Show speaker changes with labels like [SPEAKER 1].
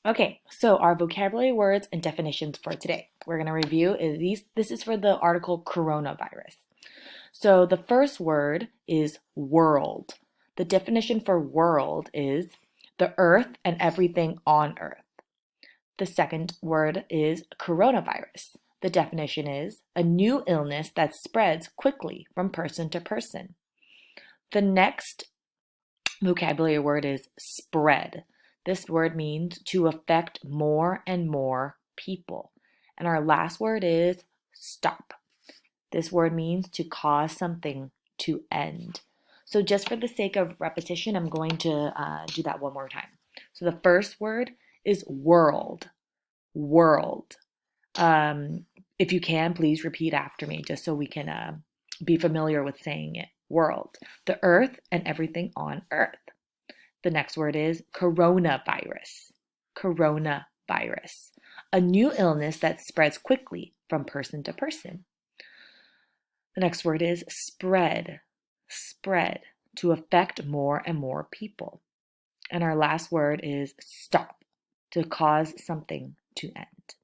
[SPEAKER 1] Okay, so our vocabulary words and definitions for today. We're going to review these. This is for the article coronavirus. So the first word is world. The definition for world is the earth and everything on earth. The second word is coronavirus. The definition is a new illness that spreads quickly from person to person. The next vocabulary word is spread. This word means to affect more and more people. And our last word is stop. This word means to cause something to end. So just for the sake of repetition, I'm going to do that one more time. So the first word is world. World. If you can, please repeat after me just so we can be familiar with saying it. World. The earth and everything on earth. The next word is coronavirus. Coronavirus. A new illness that spreads quickly from person to person. The next word is spread. Spread. To affect more and more people. And our last word is stop. To cause something to end.